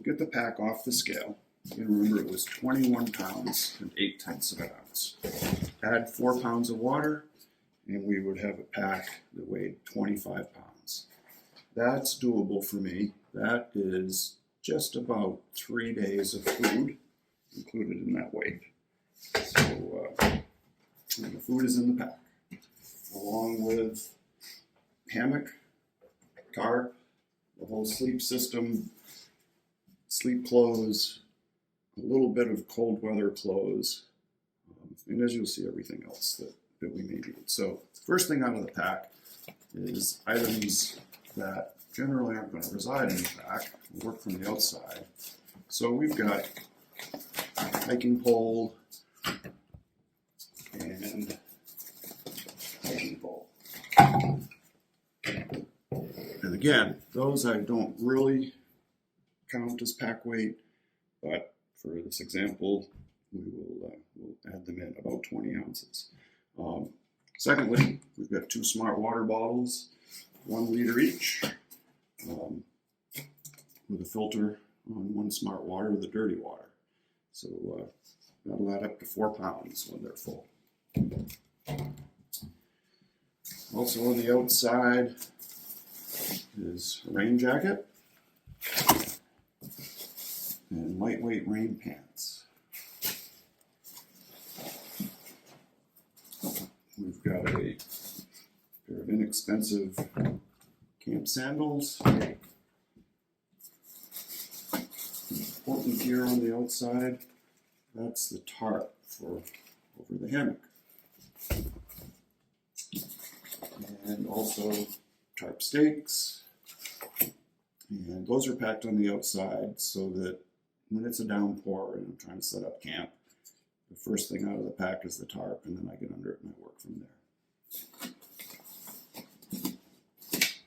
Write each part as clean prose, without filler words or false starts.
get the pack off the scale. You remember it was 21 pounds and 8/10 of an ounce. Add 4 pounds of water, and we would have a pack that weighed 25 pounds. That's doable for me. That is just about 3 days of food included in that weight. So the food is in the pack, along with hammock, tarp, the whole sleep system, sleep clothes, a little bit of cold weather clothes, and as you'll see, everything else that we may need. So first thing out of the pack is items that generally aren't going to reside in the pack, work from the outside. So we've got hiking pole and hiking pole. And again, those I don't really count as pack weight, but for this example, we'll add them in about 20 ounces. Secondly, we've got 2 smart water bottles, 1 liter each, with a filter on 1 smart water, the dirty water. So that'll add up to 4 pounds when they're full. Also on the outside is a rain jacket and lightweight rain pants. We've got a pair of inexpensive camp sandals. Important gear on the outside. That's the tarp for over the hammock. And also tarp stakes. And those are packed on the outside so that when it's a downpour and I'm trying to set up camp, the first thing out of the pack is the tarp, and then I get under it and I work from there.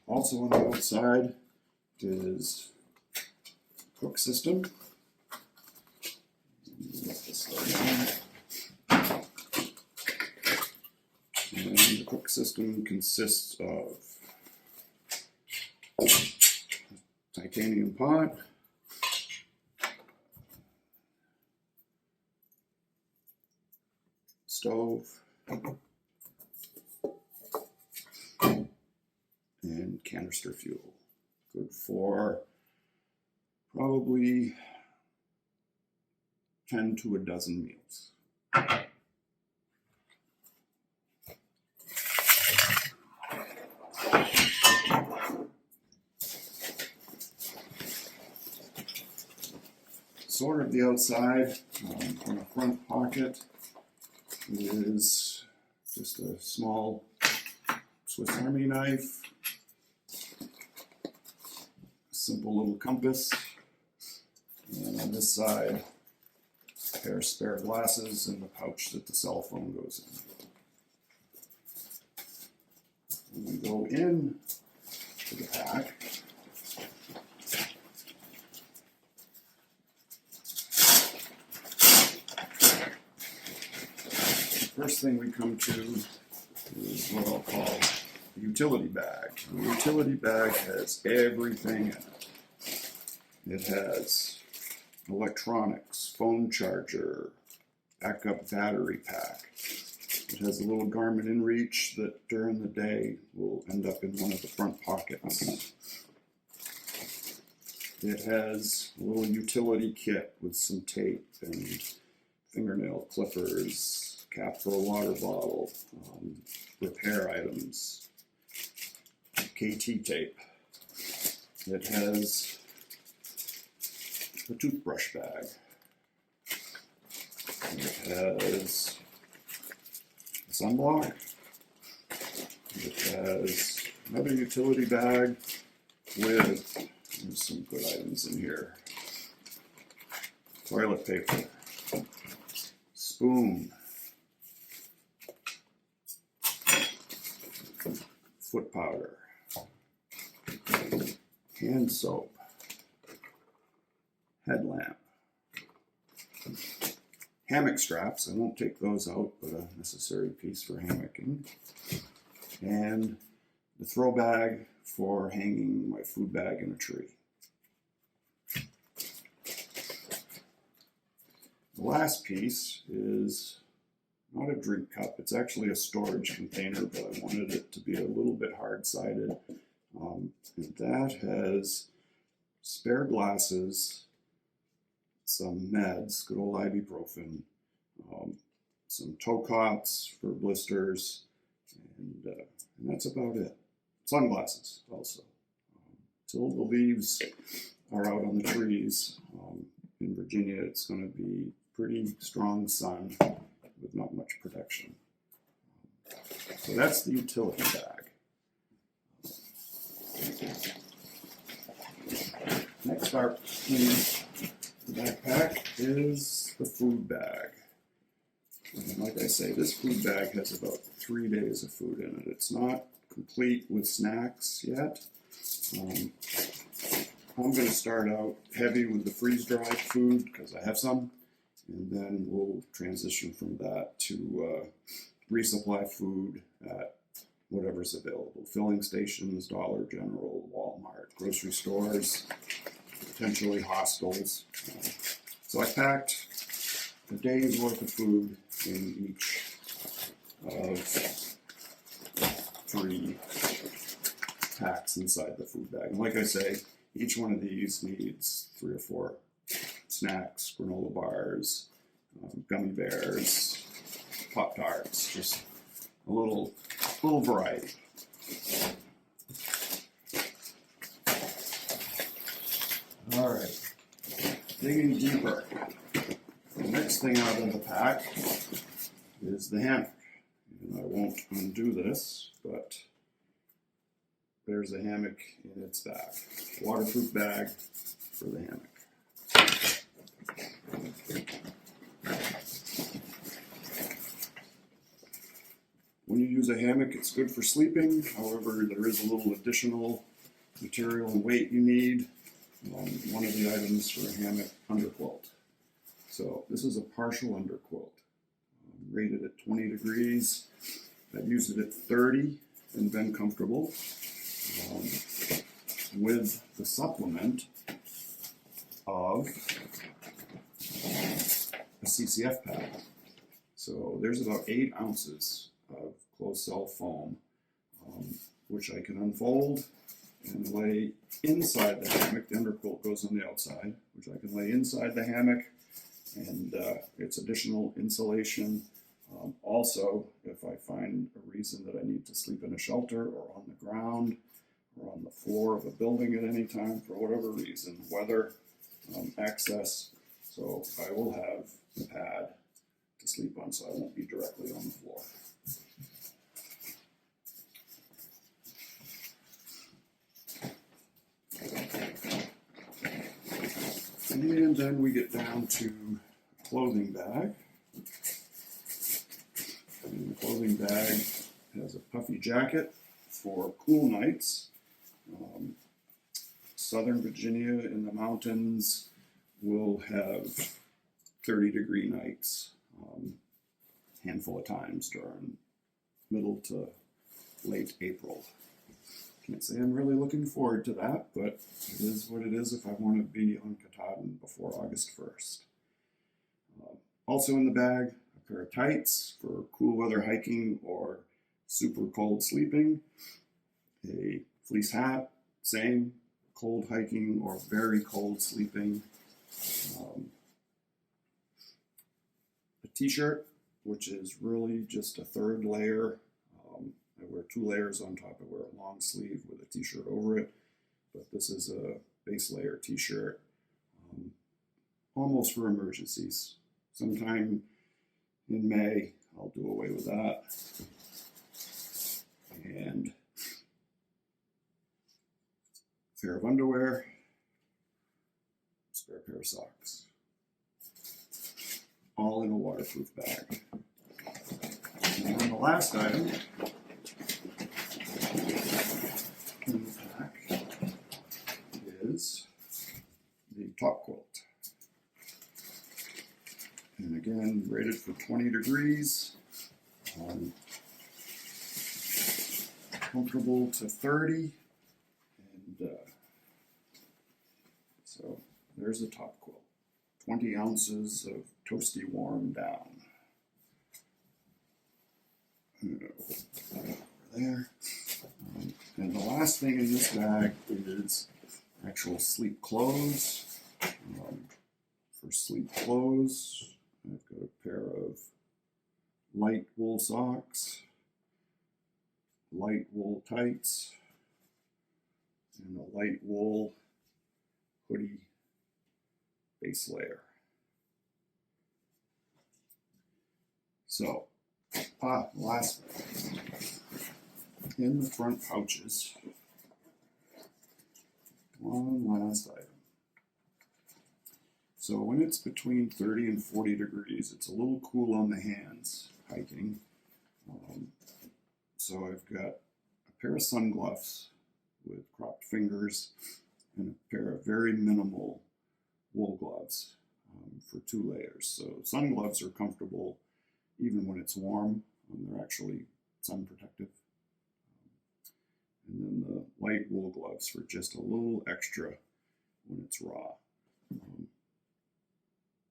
Also on the outside is a cook system. Let this down. And the cook system consists of a titanium pot, stove, and canister fuel. Good for probably 10 to a dozen meals. Sort of the outside, on the front pocket is just a small Swiss Army knife, a simple little compass, and on this side, a pair of spare glasses and the pouch that the cell phone goes in. When we go in to the pack, first thing we come to is what I'll call a utility bag. The utility bag has everything in it. It has electronics, phone charger, backup battery pack. It has a little Garmin InReach that during the day will end up in one of the front pockets. It has a little utility kit with some tape and fingernail clippers, cap for a water bottle, repair items, KT tape. It has a toothbrush bag. It has a sunblock. It has another utility bag with, there's some good items in here, toilet paper, spoon, foot powder, hand soap, headlamp, hammock straps. I won't take those out, but a necessary piece for hammocking, and the throw bag for hanging my food bag in a tree. The last piece is not a drink cup, it's actually a storage container, but I wanted it to be a little bit hard-sided. And that has spare glasses, some meds, good old ibuprofen, some toe cots for blisters, and that's about it. Sunglasses also. Till the leaves are out on the trees. In Virginia, it's going to be pretty strong sun with not much protection. So that's the utility bag. Next up in the backpack is the food bag. And like I say, this food bag has about 3 days of food in it. It's not complete with snacks yet. I'm going to start out heavy with the freeze-dried food because I have some, and then we'll transition from that to resupply food at whatever's available. Filling stations, Dollar General, Walmart, grocery stores, potentially hostels. So I packed a day's worth of food in each of 3 packs inside the food bag. And like I say, each one of these needs 3 or 4 snacks, granola bars, gummy bears, Pop-Tarts, just a little variety. All right, digging deeper. The next thing out of the pack is the hammock. And I won't undo this, but there's a hammock in its bag. Waterproof bag for the hammock. When you use a hammock, it's good for sleeping. However, there is a little additional material and weight you need. One of the items for a hammock, underquilt. So this is a partial underquilt, rated at 20 degrees. I've used it at 30 and been comfortable. With the supplement of a CCF pad. So there's about 8 ounces of closed cell foam, which I can unfold and lay inside the hammock. The underquilt goes on the outside, which I can lay inside the hammock, and it's additional insulation. Also, if I find a reason that I need to sleep in a shelter or on the ground or on the floor of a building at any time for whatever reason, weather, access, so I will have a pad to sleep on so I won't be directly on the floor. And then we get down to clothing bag. And the clothing bag has a puffy jacket for cool nights. Southern Virginia in the mountains will have 30-degree nights, handful of times during middle to late April. Can't say I'm really looking forward to that, but it is what it is if I want to be on Katahdin before August 1st. Also in the bag, a pair of tights for cool weather hiking or super cold sleeping, a fleece hat, same, cold hiking or very cold sleeping, a t-shirt, which is really just a 3rd layer. I wear 2 layers on top. I wear a long sleeve with a t-shirt over it, but this is a base layer t-shirt, almost for emergencies. Sometime in May, I'll do away with that. And a pair of underwear, spare pair of socks, all in a waterproof bag. And then the last item in the pack is the top quilt. And again, rated for 20 degrees, comfortable to 30, and so there's the top quilt, 20 ounces of Toasty Warm Down. There. And the last thing in this bag is actual sleep clothes. For sleep clothes, I've got a pair of light wool socks, light wool tights, and a light wool hoodie base layer. So, last in the front pouches, one last item. So when it's between 30 and 40 degrees, it's a little cool on the hands hiking. So I've got a pair of sun gloves with cropped fingers and a pair of very minimal wool gloves for 2 layers. So sun gloves are comfortable even when it's warm. They're actually sun protective. And then the light wool gloves for just a little extra when it's raw.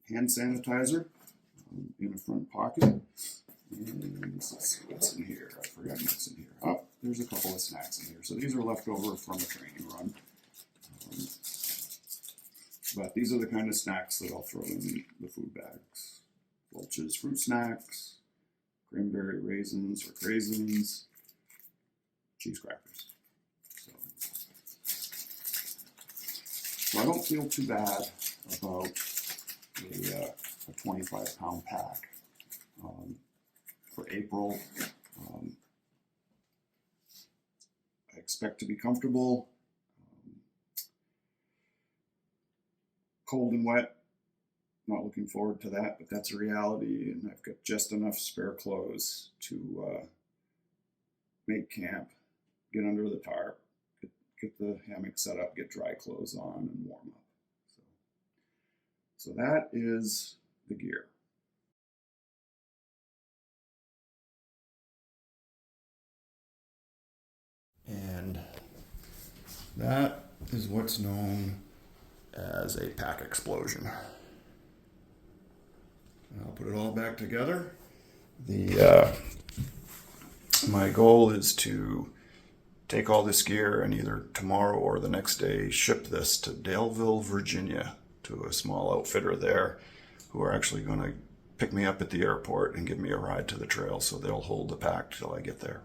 Hand sanitizer in a front pocket. And let's see what's in here. I forgot what's in here. Oh, there's a couple of snacks in here. So these are left over from a training run. But these are the kind of snacks that I'll throw in the food bags. Welch's fruit snacks, cranberry raisins or craisins, cheese crackers. So I don't feel too bad about a 25-pound pack. For April, I expect to be comfortable. Cold and wet, not looking forward to that, but that's a reality, and I've got just enough spare clothes to make camp, get under the tarp, get the hammock set up, get dry clothes on, and warm up. So that is the gear. And that is what's known as a pack explosion. And I'll put it all back together. My goal is to take all this gear and either tomorrow or the next day ship this to Daleville, Virginia, to a small outfitter there who are actually going to pick me up at the airport and give me a ride to the trail, so they'll hold the pack till I get there.